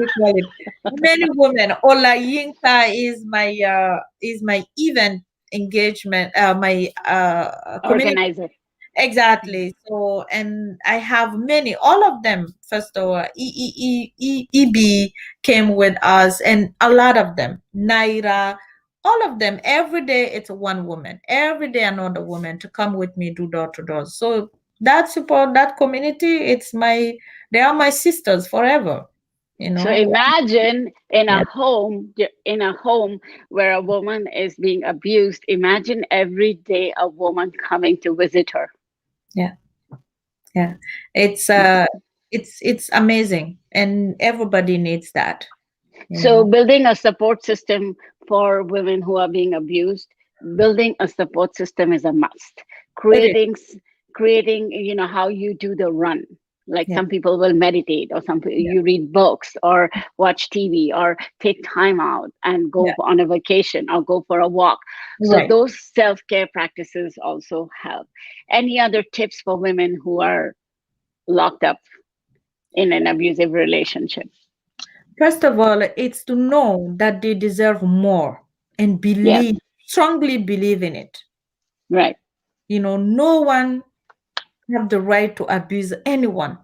you call it? Many women. Ola Yinka is my event engagement, my community. Organizer. Exactly. So, and I have many, all of them. First of all, EB came with us, and a lot of them, Naira, all of them. Every day, it's one woman. Every day, another woman to come with me, do door to door. So that support, that community, they are my sisters forever. You So know. imagine in a Yeah, home, where a woman is being abused. Imagine every day a woman coming to visit her. yeah, yeah. It's amazing, and everybody needs that. You So know. building a support system for women who are being abused, building a support system is a must. It is. Creating, creating, how you do the run. Like Yeah. some people will meditate, or Yeah. you read books, or watch TV, or take time out and Yeah. go on a vacation, or go for a walk. So Right. those self-care practices also help. Any other tips for women who are locked up in an abusive relationship? First of all, it's to know that they deserve more, and Yes. strongly believe in it. Right. No one have the right to abuse anyone,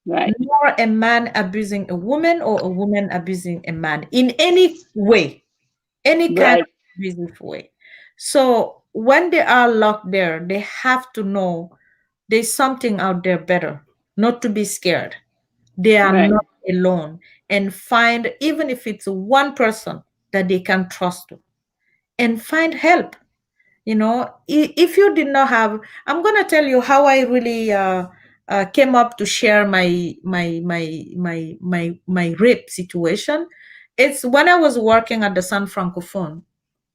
Right. nor a man abusing a woman, or a woman abusing a man, in any way, any kind of Right. abusive way. So when they are locked there, they have to know there's something out there better, not to be scared. They are Right. not alone, and find, even if it's one person that they can trust to, and find help. If you did not have, I'm going to tell you how I really came up to share my rape situation. It's when I was working at the San Francophone.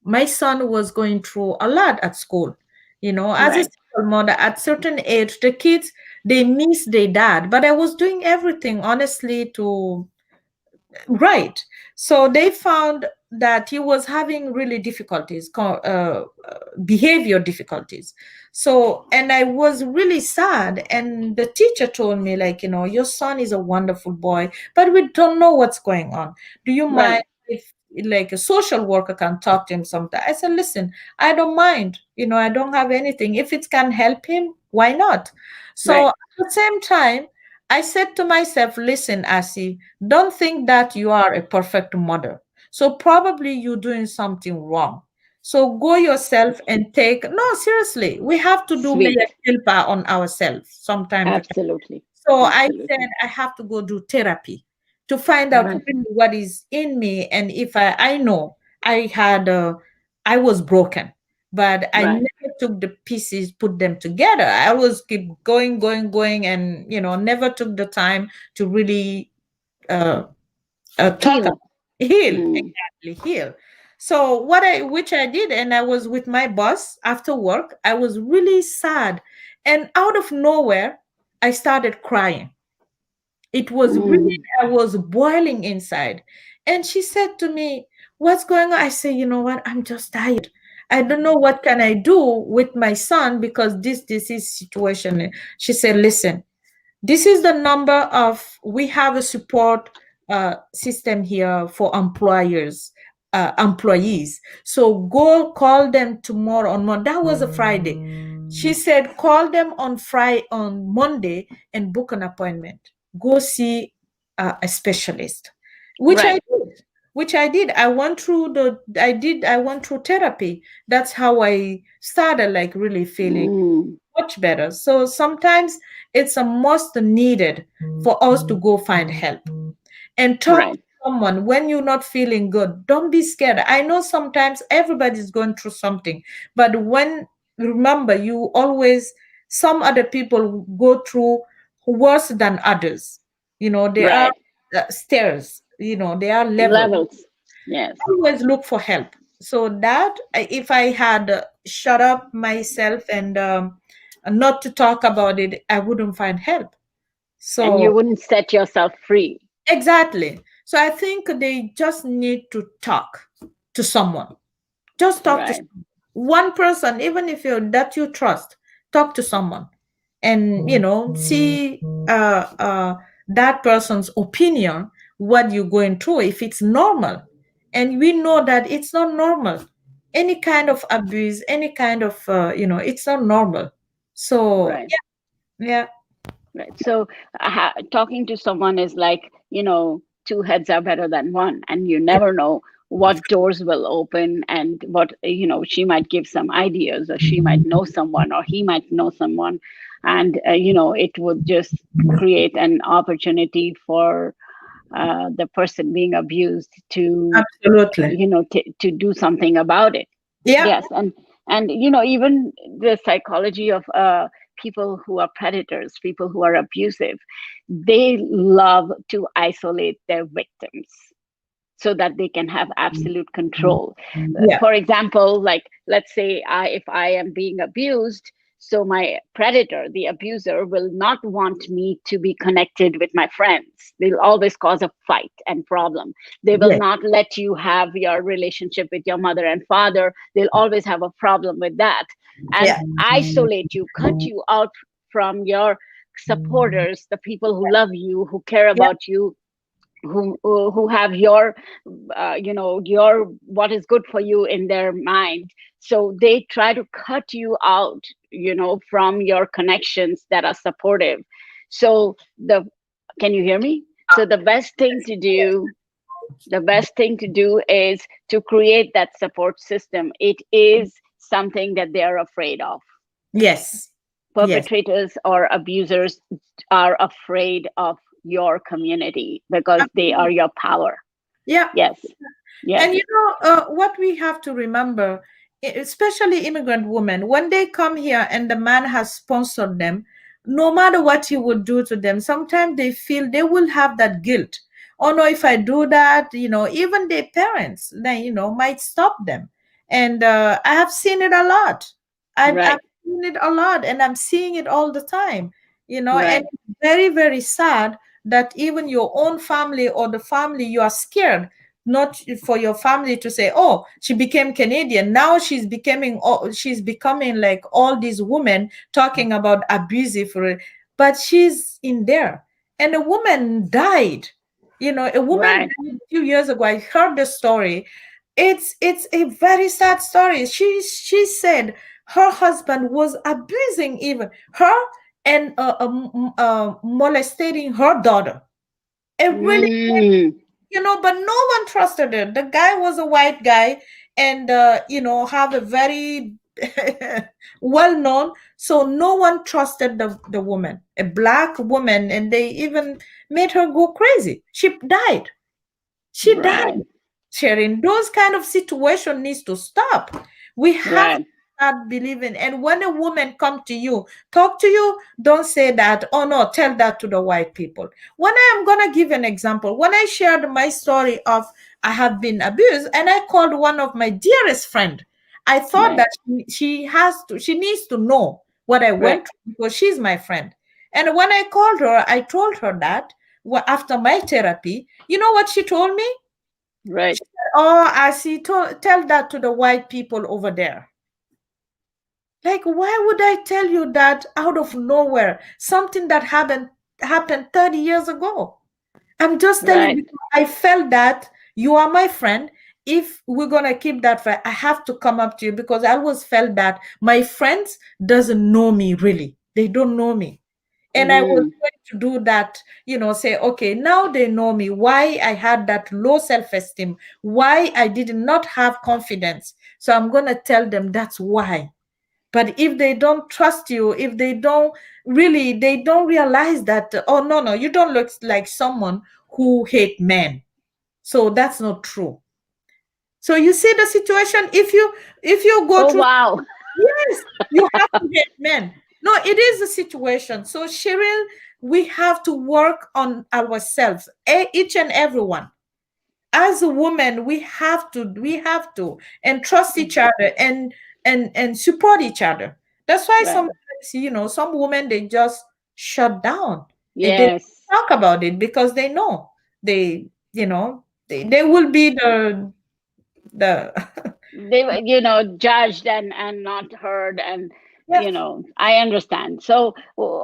My son was going through a lot at school. As a Right. single mother, at certain age, the kids, they miss their dad, but I was doing everything honestly to. Right. So they found that he was having really difficulties, behavior difficulties. So, and I was really sad. And the teacher told me, like, your son is a wonderful boy, but we don't know what's going on. Do you mind Right. if, like, a social worker can talk to him sometime? I said, listen, I don't mind. I don't have anything. If it can help him, why not? So Right. at the same time, I said to myself, listen, Asi, don't think that you are a perfect mother. So probably you're doing something wrong. So go yourself and take, no, seriously, we have to do mea Sweet. culpa on ourselves sometime to time. Absolutely. So I said Absolutely. I have to go do therapy to find out Right. really what is in me. And if I know I had, I was broken, but I Right. never took the pieces, put them together. I was keep going, going, going, and never took the time to really uh, talk about, Heal. heal, Mm. exactly, heal. So which I did, and I was with my boss after work. I was really sad, and out of nowhere, I started crying. It was really, Mm, I was boiling inside. And she said to me, "What's going on?" I say, "You know what? I'm just tired. I don't know what can I do with my son because this is situation." She said, "Listen, this is the number of, we have a support system here for employees. So go call them tomorrow on Monday." That was a Friday. She said, "Call them on Friday, on Monday, and book an appointment. Go see a specialist," which I right. did. Which I did. I went through therapy. That's how I started like really feeling Mm, much better. So sometimes it's a must needed for us to go find help and talk to right. someone when you're not feeling good. Don't be scared. I know sometimes everybody's going through something, but when, remember, you always, some other people go through worse than others. There are Right. stairs, there are levels. Levels. Yes. Always look for help. So that if I had shut up myself and not to talk about it, I wouldn't find help. And So you wouldn't set yourself free. exactly. So I think they just need to talk to someone. Just talk to Right. one person, even if you trust. Talk to someone, and see that person's opinion, what you're going through, if it's normal. And we know that it's not normal. Any kind of abuse, any kind of it's not normal. So Right. yeah, yeah, Right. So talking to someone is like, two heads are better than one, and you never know what doors will open and what, she might give some ideas, or she might know someone, or he might know someone. And, it would just create an opportunity for the person being abused to, absolutely, to do something about it. yeah, Yes. And even the psychology of people who are predators, people who are abusive, they love to isolate their victims so that they can have absolute control. yeah, For example, like, let's say, if I am being abused, so my predator, the abuser, will not want me to be connected with my friends. They'll always cause a fight and problem. They will yeah, not let you have your relationship with your mother and father. They'll always have a problem with that, and yeah, isolate you, cut you out from your supporters, the people who love you, who care yeah, about you, who have your your what is good for you in their mind. So they try to cut you out, from your connections that are supportive. So the can you hear me? So the best thing to do is to create that support system. It is something that they are afraid of. yes, yes, Perpetrators or abusers are afraid of your community because they are absolutely. your power. Yeah. Yes. Yes. And what we have to remember, especially immigrant women, when they come here and the man has sponsored them, no matter what he would do to them, sometimes they feel they will have that guilt. Oh no, if I do that, even their parents, then, might stop them. And I have seen it a lot. I've Right. seen it a lot, and I'm seeing it all the time. And Right. it's very, very sad that even your own family or the family, you are scared not for your family to say, "Oh, she became Canadian, now she's becoming like all these women talking about abusive but she's in there." And a woman died. A woman Right. died a few years ago. I heard the story. It's a very sad story. She said her husband was abusing even her, and molesting her daughter. It really, Mm, but no one trusted it. The guy was a white guy, and have a very well known. So no one trusted the woman, a black woman, and they even made her go crazy. She died. She right. died. Sharing those kind of situation needs to stop. We have to Right. start believing. And when a woman come to you, talk to you, don't say that. Oh no, tell that to the white people. When I am gonna give an example, when I shared my story of I have been abused, and I called one of my dearest friend, I thought Right. that she needs to know what I Right. went through because she's my friend. And when I called her, I told her that after my therapy, you know what she told me? Right. She said, "Oh, I see. Tell that to the white people over there." Like, why would I tell you that out of nowhere? Something that happened 30 years ago. I'm just telling Right. you, I felt that you are my friend. If we're gonna keep that friend, I have to come up to you because I always felt that my friends doesn't know me really. They don't know me. And I was Mm, going to do that, say, okay, now they know me, why I had that low self-esteem, why I did not have confidence. So I'm gonna tell them that's why. But if they don't trust you, if they don't really, they don't realize that, oh, no, no, you don't look like someone who hate men. So that's not true. So you see the situation, if you go oh through, wow. yes, you have to hate men. No, it is a situation. So Cheryl, we have to work on ourselves, each and everyone. As a woman, we have to and trust each other, and support each other. That's why Right. sometimes, some women, they just shut down and they Yes. talk about it because they know they will be the They were, judged and not heard, and yeah. I understand. So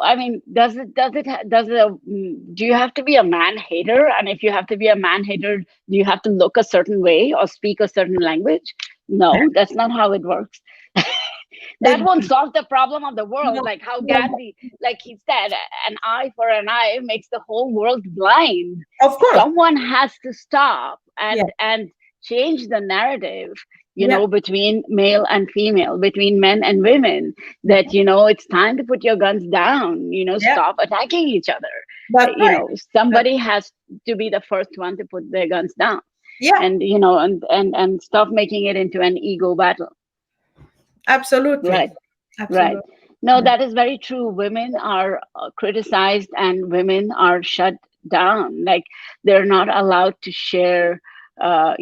I mean, does it do you have to be a man hater? And if you have to be a man hater, do you have to look a certain way or speak a certain language? No, that's not how it works. That It- won't solve the problem of the world. no, Like how no, Gandhi, like he said, an eye for an eye makes the whole world blind. of course. Someone has to stop Yeah, and change the narrative, yeah, between male and female, between men and women, that mhm, it's time to put your guns down, yeah, stop attacking each other. that's right. That, Somebody has to be the first one to put their guns down, yeah, and and stop making it into an ego battle. Right. absolutely, Right. absolutely. No, Yeah. that is very true. Women are criticized and women are shut down. Like they're not allowed to share. I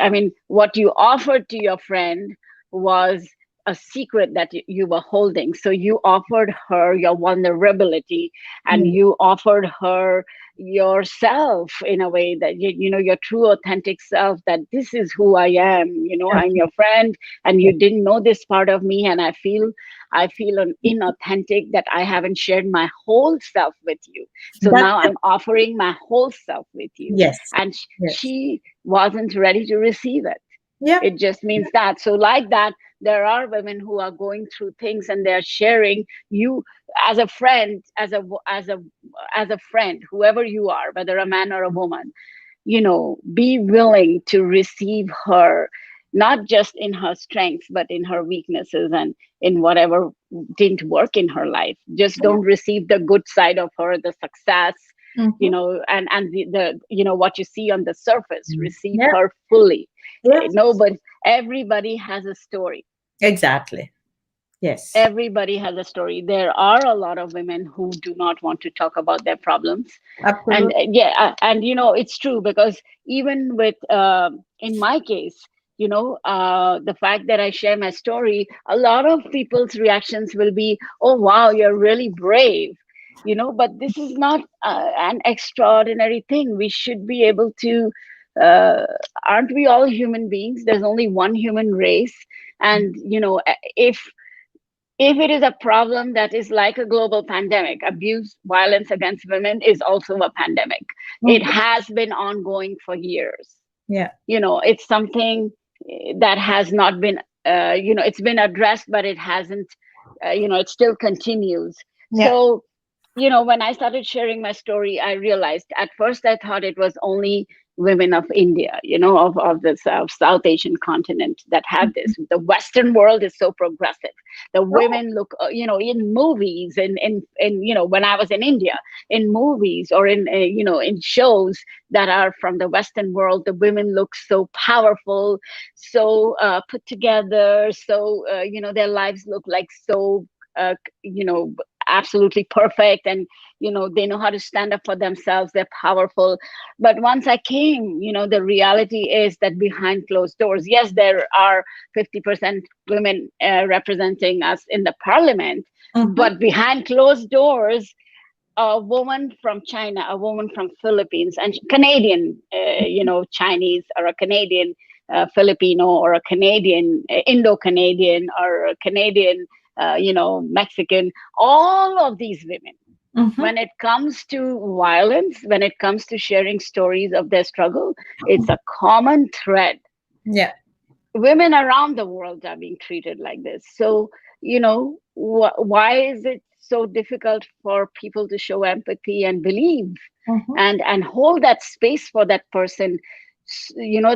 mean, what you offered to your friend was a secret that you were holding. So you offered her your vulnerability, and Mm. you offered her yourself in a way that your true authentic self, that this is who I am. I'm your friend, and you didn't know this part of me, and I feel inauthentic that I haven't shared my whole self with you. So That's now it. I'm offering my whole self with you. Yes, And yes, she wasn't ready to receive it. yeah. It just means that. So, like that, there are women who are going through things and they're sharing you as a friend, as a friend, whoever you are, whether a man or a woman, be willing to receive her, not just in her strengths but in her weaknesses and in whatever didn't work in her life. Just don't receive the good side of her, the success, Mhm. and the what you see on the surface. Receive Yeah, her fully. yeah, No, but everybody has a story. exactly. Yes, Everybody has a story. There are a lot of women who do not want to talk about their problems, and absolutely. yeah, and it's true, because even with in my case, the fact that I share my story, a lot of people's reactions will be, oh wow, you're really brave, but this is not an extraordinary thing. We should be able to, uh, aren't we all human beings? There's only one human race. And if it is a problem that is like a global pandemic, abuse, violence against women is also a pandemic. It Mhm. has been ongoing for years. Yeah, It's something that has not been, it's been addressed, but it hasn't, it still continues. yeah. So, when I started sharing my story, I realized at first I thought it was only women of India, of the South Asian continent that have this. Mhm. The Western world is so progressive. The Oh, women look, in movies, and when I was in India, in movies or in, in shows that are from the Western world, the women look so powerful, so put together, so, their lives look like so, uh, you know, absolutely perfect, and they know how to stand up for themselves, they're powerful. But once I came, the reality is that behind closed doors, yes, there are 50% women representing us in the parliament, Mm-hmm. But behind closed doors, a woman from China, a woman from Philippines, and Canadian, Chinese, or a Canadian Filipino, or a Canadian Indo-Canadian, or a Canadian, Mexican. All of these women, Mm-hmm. when it comes to violence, when it comes to sharing stories of their struggle, it's a common thread. Yeah. Women around the world are being treated like this. So, why is it so difficult for people to show empathy and believe, Mm-hmm. and hold that space for that person?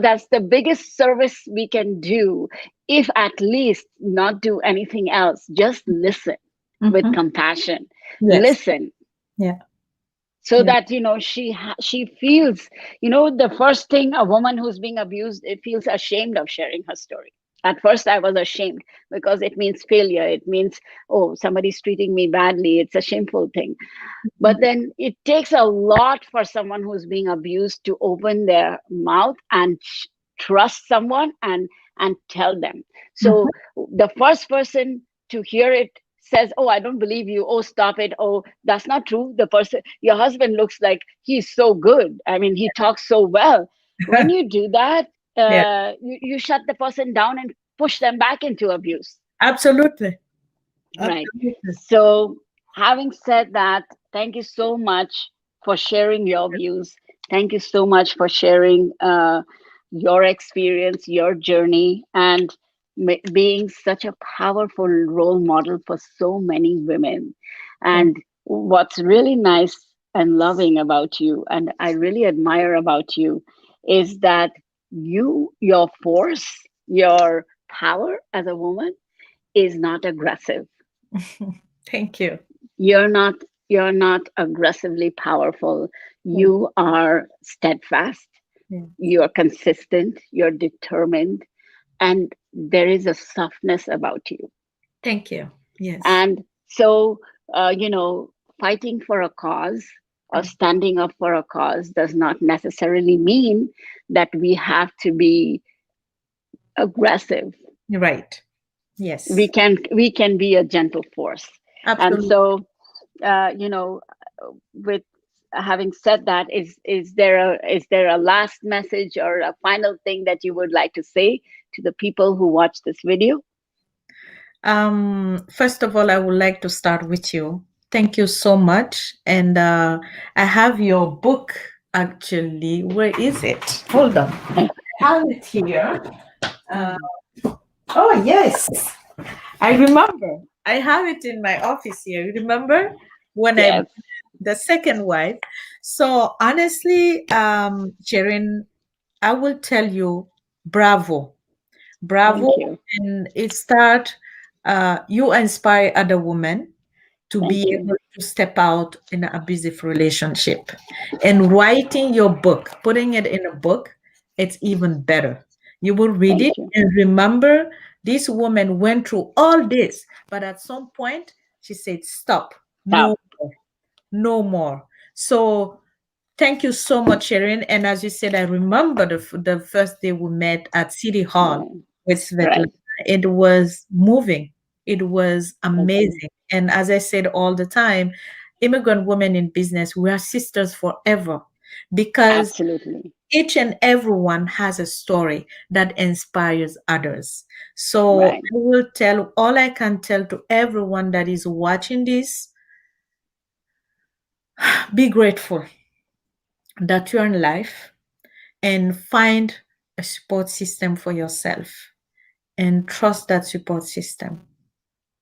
That's the biggest service we can do, if at least not do anything else, just listen with Mm-hmm. compassion. Yes. Listen, Yeah. so Yeah. that she feels, the first thing, a woman who's being abused, it feels ashamed of sharing her story. At first I was ashamed, because it means failure, it means, oh, somebody's treating me badly, it's a shameful thing. But then it takes a lot for someone who's being abused to open their mouth and trust someone, and tell them. Mm-hmm. So the first person to hear it says, oh, I don't believe you, oh, stop it, oh, that's not true. The person, your husband, looks like he's so good, I mean, he talks so well. When you do that, Yeah. you shut the person down and push them back into abuse. Absolutely. Right. Absolutely. So, having said that, thank you so much for sharing your views. Thank you so much for sharing your experience, your journey, and being such a powerful role model for so many women. Thank And what's really nice and loving about you, and I really admire about you, is that your force, your power as a woman is not aggressive. Thank you. You're not you're not aggressively powerful. Thank You are steadfast, you. you're consistent, you're determined, and there is a softness about you. Thank you. Yes. And so, fighting for a cause, or standing up for a cause, does not necessarily mean that we have to be aggressive. You're right. we Yes. can we can be a gentle force. And Absolutely. so, uh, you know with having said that, is there a last message, or a final thing that you would like to say to the people who watch this video? First of all, I would like to start with you. Thank you so much. And I have your book actually. Where is it? Hold on. I have it here. Uh, oh, yes. I remember. I have it in my office here. You remember when I Yes. the second wife? So honestly, Sharon, I will tell you, bravo, bravo, Thank you. and it start. You inspire other women to be Thank you. able to step out in an abusive relationship, and writing your book, putting it in a book, it's even better. You will read Thank it you. and remember this woman went through all this, but at some point she said, stop, Stop. no more, no more. So thank you so much, Sharon. And as you said, I remember the first day we met at City Hall Right. with Svetlana. Right. It was moving. It was Thank you. amazing. And as I said all the time, immigrant women in business, we are sisters forever, because Absolutely. each and everyone has a story that inspires others. So Right. I will tell all I can tell to everyone that is watching this, be grateful that you're in life, and find a support system for yourself, and trust that support system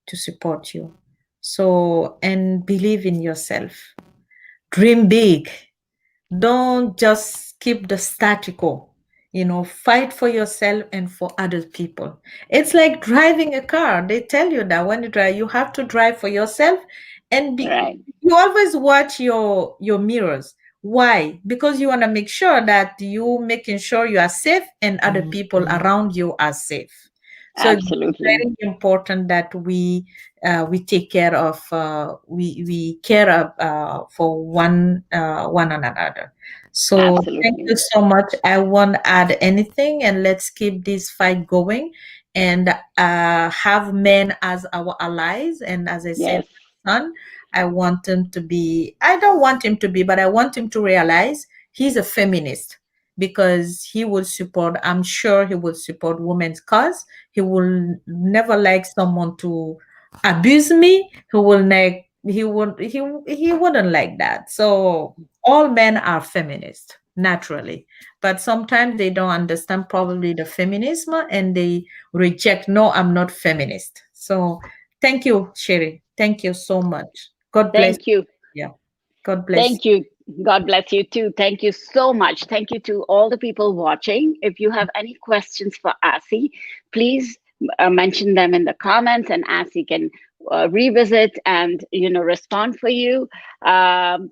to support you. So, and believe in yourself. Dream big. Don't just keep the status quo. Fight for yourself and for other people. It's like driving a car. They tell you that when you drive, you have to drive for yourself, and Right. you always watch your mirrors. Why? Because you want to make sure that you making sure you are safe and other people around you are safe. So it's Absolutely. very important that we take care of we care for one another. So thank you Absolutely. so much. I won't add anything, and let's keep this fight going. and have men as our allies. And as I said, Yes. son, I want him to be, I don't want him to be, but I want him to realize he's a feminist, because he will support, I'm sure he will support women's cause. He will never like someone to abuse me. He will like, he wouldn't like that. So all men are feminists naturally, but sometimes they don't understand probably the feminism, and they reject, no, I'm not feminist. So thank you, Sherry. Thank you so much. God bless Thank you. you. Yeah. God bless Thank you. God bless you too. Thank you so much. Thank you to all the people watching. If you have any questions for Asi, please mention them in the comments, and Asi can revisit and respond for you. And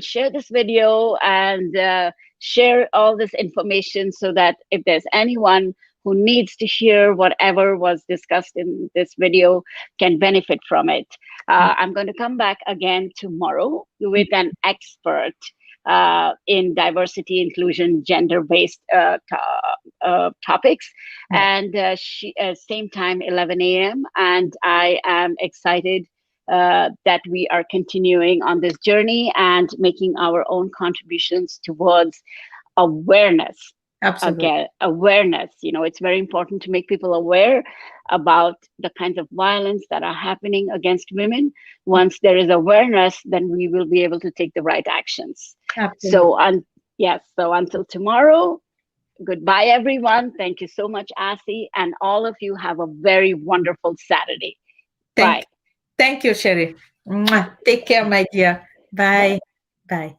share this video, and share all this information, so that if there's anyone who needs to hear whatever was discussed in this video, can benefit from it. you. I'm going to come back again tomorrow with an expert in diversity, inclusion, gender-based topics, Yeah, and same time, 11 a.m. And I am excited that we are continuing on this journey and making our own contributions towards awareness. absolutely. Again, awareness, it's very important to make people aware about the kinds of violence that are happening against women. Once there is awareness, then we will be able to take the right actions. Absolutely. So until tomorrow, goodbye everyone. Thank you so much, Asi, and all of you have a very wonderful Saturday. Thank, Bye. thank you, Sherry. Mwah. Take care, my dear. Bye. Bye. Bye.